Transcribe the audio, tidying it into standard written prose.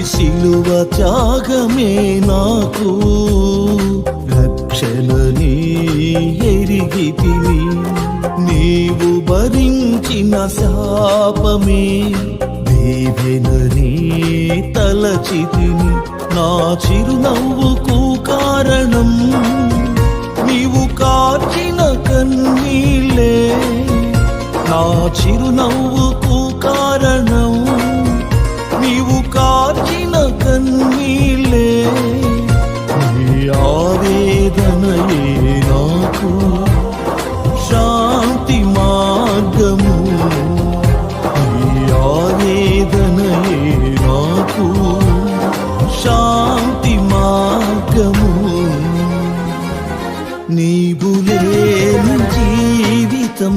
సిలువ త్యాగమే నాకు రక్షణని ఎరిగితిని. నీవు భరించిన శాపమే దీవెనని తలచితిని. నా చిరునవ్వుకు కారణం నీవు కార్చిన కన్నీళ్ళే. నా చిరునవ్వుకు కారణం నీవు కార్చిన కన్నీళ్ళే. నీ ఆవేదనయే నాకు శాంతి మార్గము. నీ ఆవేదనయే నాకు శాంతి మార్గము. నీవు లేని జీవితం